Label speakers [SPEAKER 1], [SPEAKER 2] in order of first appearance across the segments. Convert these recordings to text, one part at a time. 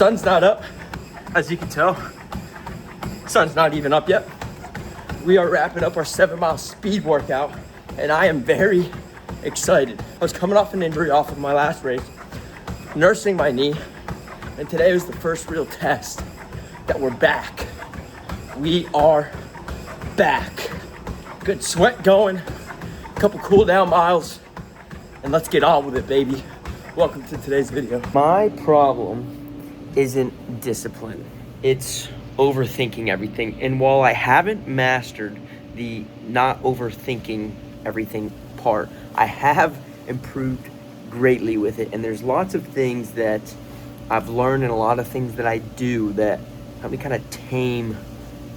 [SPEAKER 1] sun's not up, as you can tell. Sun's not even up yet. We are wrapping up our 7-mile speed workout, and I am very excited. I was coming off an injury off of my last race, nursing my knee, and today was the first real test that we're back. We are back. Good sweat going, a couple cool down miles, and let's get on with it, baby. Welcome to today's video. My problem isn't discipline. It's overthinking everything. And while I haven't mastered the not overthinking everything part, I have improved greatly with it. And there's lots of things that I've learned and a lot of things that I do that help me kind of tame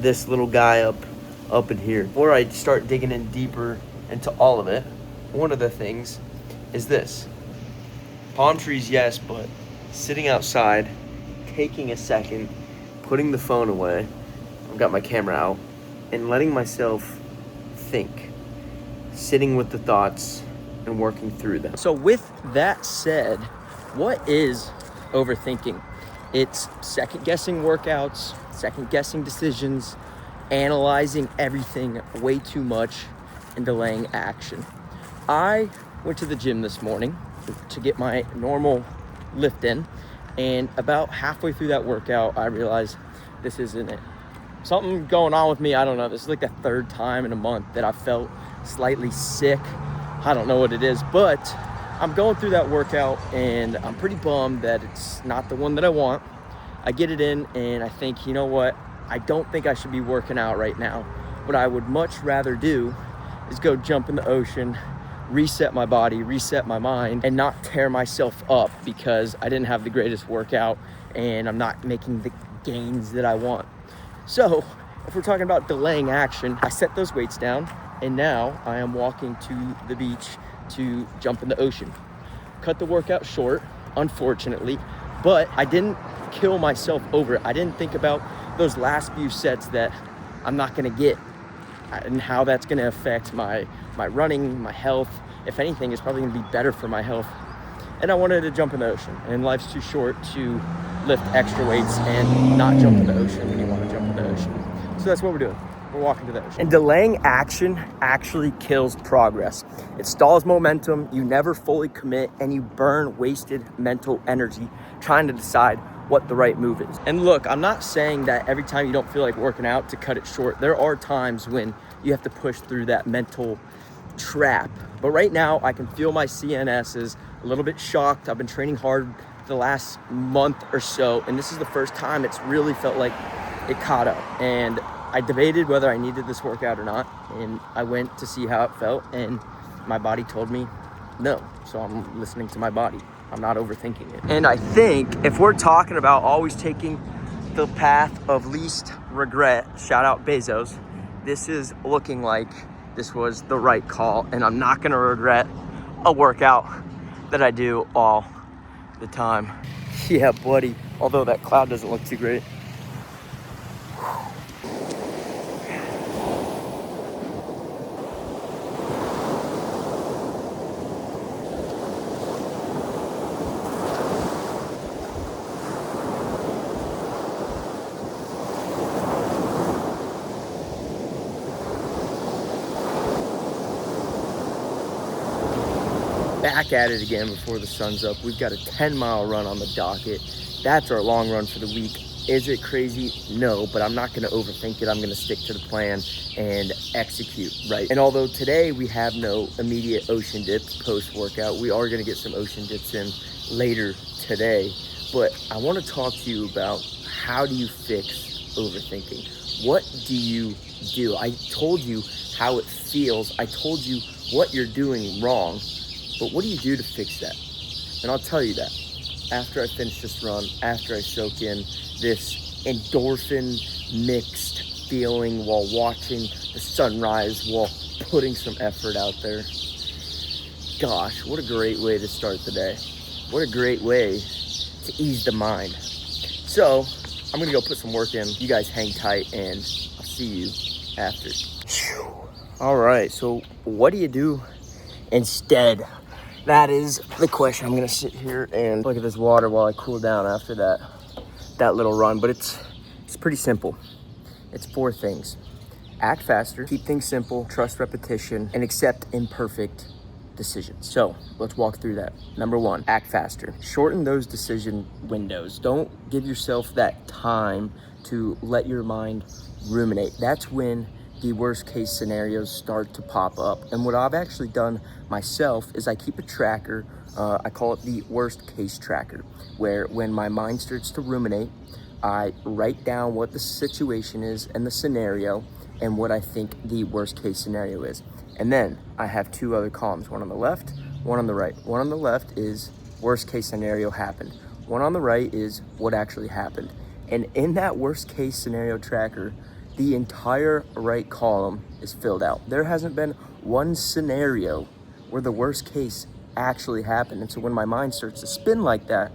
[SPEAKER 1] this little guy up in here. Before I start digging in deeper into all of it, one of the things is this. Palm trees, yes, but sitting outside, taking a second, putting the phone away, I've got my camera out, and letting myself think, sitting with the thoughts and working through them. So with that said, what is overthinking? It's second-guessing workouts, second-guessing decisions, analyzing everything way too much, and delaying action. I went to the gym this morning to get my normal lift in, and about halfway through that workout, I realized this isn't it. Something going on with me, I don't know. This is like the third time in a month that I felt slightly sick. I don't know what it is, but I'm going through that workout and I'm pretty bummed that it's not the one that I want. I get it in and I think, you know what? I don't think I should be working out right now. What I would much rather do is go jump in the ocean, reset my body, reset my mind, and not tear myself up because I didn't have the greatest workout and I'm not making the gains that I want. So if we're talking about delaying action, I set those weights down and now I am walking to the beach to jump in the ocean. Cut the workout short, unfortunately, but I didn't kill myself over it. I didn't think about those last few sets that I'm not gonna get and how that's gonna affect my running, my health. If anything, it's probably gonna be better for my health. And I wanted to jump in the ocean, and life's too short to lift extra weights and not jump in the ocean when you wanna jump in the ocean. So that's what we're doing. We're walking to the ocean. And delaying action actually kills progress. It stalls momentum, you never fully commit, and you burn wasted mental energy trying to decide what the right move is. And look, I'm not saying that every time you don't feel like working out to cut it short. There are times when you have to push through that mental trap. But right now, I can feel my CNS is a little bit shocked. I've been training hard the last month or so, and this is the first time it's really felt like it caught up. And I debated whether I needed this workout or not, and I went to see how it felt, and my body told me no. So I'm listening to my body. I'm not overthinking it. And I think if we're talking about always taking the path of least regret, shout out Bezos, this is looking like this was the right call, and I'm not gonna regret a workout that I do all the time. Yeah, buddy, although that cloud doesn't look too great. Back at it again before the sun's up. We've got a 10-mile run on the docket. That's our long run for the week. Is it crazy? No, but I'm not gonna overthink it. I'm gonna stick to the plan and execute, right? And although today we have no immediate ocean dips post-workout, we are gonna get some ocean dips in later today. But I wanna talk to you about how do you fix overthinking? What do you do? I told you how it feels. I told you what you're doing wrong. But what do you do to fix that? And I'll tell you that after I finish this run, after I soak in this endorphin mixed feeling while watching the sunrise, while putting some effort out there. Gosh, what a great way to start the day. What a great way to ease the mind. So I'm gonna go put some work in. You guys hang tight and I'll see you after. All right, so what do you do instead? That is the question. I'm gonna sit here and look at this water while I cool down after that that little run, but it's pretty simple. It's 4 things. Act faster, keep things simple, trust repetition, and accept imperfect decisions. So let's walk through that. Number 1, act faster. Shorten those decision windows. Don't give yourself that time to let your mind ruminate. That's when the worst case scenarios start to pop up. And what I've actually done myself is I keep a tracker. I call it the worst case tracker, where when my mind starts to ruminate, I write down what the situation is and the scenario and what I think the worst case scenario is. And then I have 2 other columns, one on the left, one on the right. One on the left is worst case scenario happened. One on the right is what actually happened. And in that worst case scenario tracker, the entire right column is filled out. There hasn't been one scenario where the worst case actually happened. And so when my mind starts to spin like that,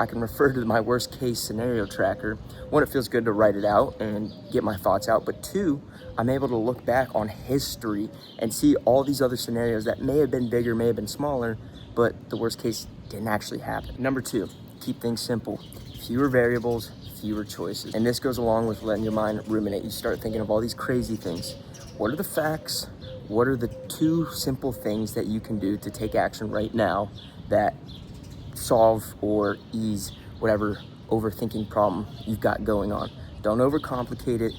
[SPEAKER 1] I can refer to my worst case scenario tracker. 1, it feels good to write it out and get my thoughts out, but 2, I'm able to look back on history and see all these other scenarios that may have been bigger, may have been smaller, but the worst case didn't actually happen. Number 2, keep things simple. Fewer variables, fewer choices. And this goes along with letting your mind ruminate. You start thinking of all these crazy things. What are the facts? What are the 2 simple things that you can do to take action right now that solve or ease whatever overthinking problem you've got going on? Don't overcomplicate it.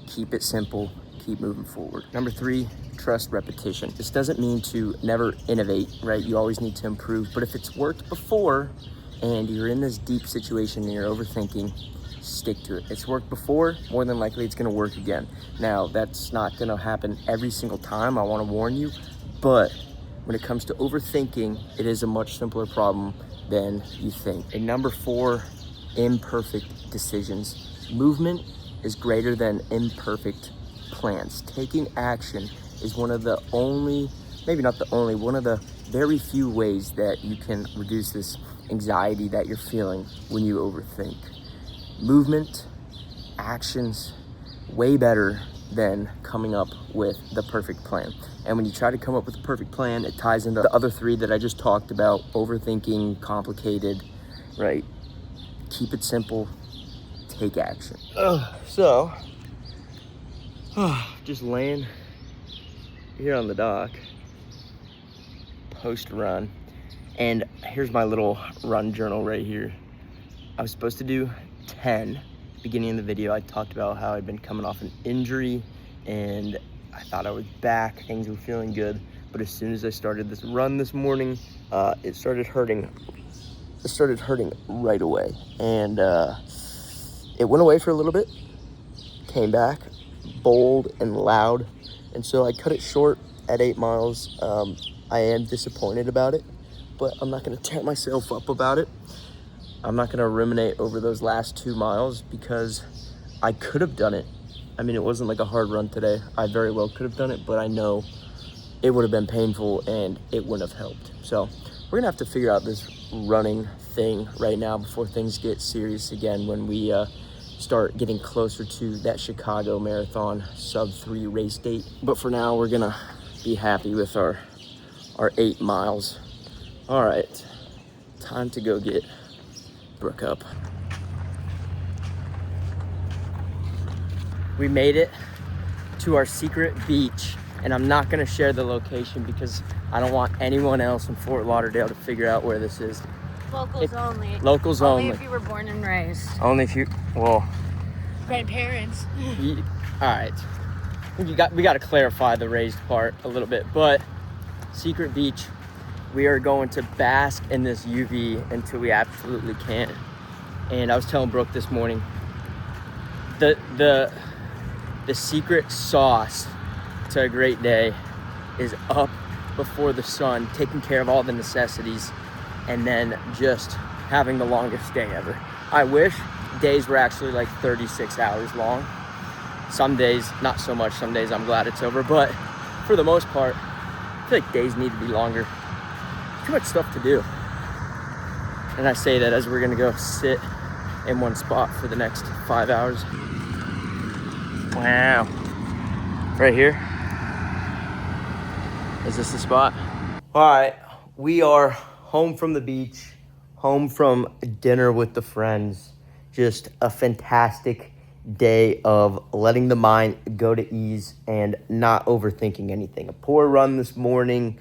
[SPEAKER 1] Keep it simple. Keep moving forward. Number 3, trust repetition. This doesn't mean to never innovate, right? You always need to improve. But if it's worked before and you're in this deep situation and you're overthinking, stick to it. It's worked before, more than likely it's gonna work again. Now, that's not gonna happen every single time, I wanna warn you, but when it comes to overthinking, it is a much simpler problem than you think. And number 4, imperfect decisions. Movement is greater than imperfect plans. Taking action is one of the only, maybe not the only, one of the very few ways that you can reduce this anxiety that you're feeling when you overthink. Movement, actions, way better than coming up with the perfect plan. And when you try to come up with the perfect plan, it ties into the other 3 that I just talked about: overthinking, complicated, right? Keep it simple, take action. Just laying here on the dock, post run. And here's my little run journal right here. I was supposed to do 10. Beginning of the video, I talked about how I'd been coming off an injury and I thought I was back, things were feeling good. But as soon as I started this run this morning, it started hurting. It started hurting right away. And it went away for a little bit, came back, bold and loud. And so I cut it short at 8 miles. I am disappointed about it, but I'm not gonna tear myself up about it. I'm not gonna ruminate over those last 2 miles because I could have done it. I mean, it wasn't like a hard run today. I very well could have done it, but I know it would have been painful and it wouldn't have helped. So we're gonna have to figure out this running thing right now before things get serious again when we start getting closer to that Chicago Marathon sub-3 race date. But for now, we're gonna be happy with our 8 miles. All right, time to go get Brooke up. We made it to our secret beach, and I'm not gonna share the location because I don't want anyone else in Fort Lauderdale to figure out where this is.
[SPEAKER 2] Locals only.
[SPEAKER 1] Locals only.
[SPEAKER 2] Only if you were born and raised.
[SPEAKER 1] Only if you, well.
[SPEAKER 2] Grandparents.
[SPEAKER 1] All right. We got to clarify the raised part a little bit, but secret beach, we are going to bask in this UV until we absolutely can't. And I was telling Brooke this morning, the secret sauce to a great day is up before the sun, taking care of all the necessities, and then just having the longest day ever. I wish days were actually like 36 hours long. Some days, not so much. Some days I'm glad it's over, but for the most part, I feel like days need to be longer. Too much stuff to do. And I say that as we're gonna go sit in one spot for the next 5 hours. Wow. Right here. Is this the spot? All right, we are home from the beach, home from dinner with the friends. just a fantastic day of letting the mind go to ease and not overthinking anything. A poor run this morning,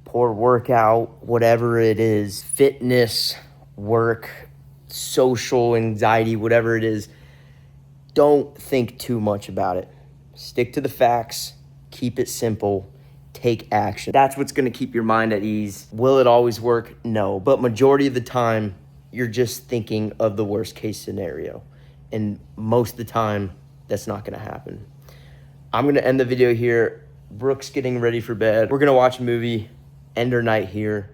[SPEAKER 1] poor workout, whatever it is, fitness, work, social anxiety, whatever it is, don't think too much about it. Stick to the facts, keep it simple, take action. That's what's gonna keep your mind at ease. Will it always work? No, but majority of the time, you're just thinking of the worst case scenario. And most of the time, that's not gonna happen. I'm gonna end the video here. Brooke's getting ready for bed. We're gonna watch a movie, end our night here.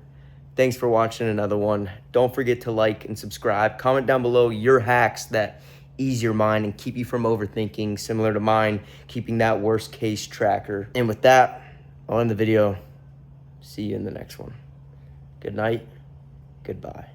[SPEAKER 1] Thanks for watching another one. Don't forget to like and subscribe. Comment down below your hacks that ease your mind and keep you from overthinking, similar to mine, keeping that worst case tracker. And with that, I'll end the video. See you in the next one. Good night. Goodbye.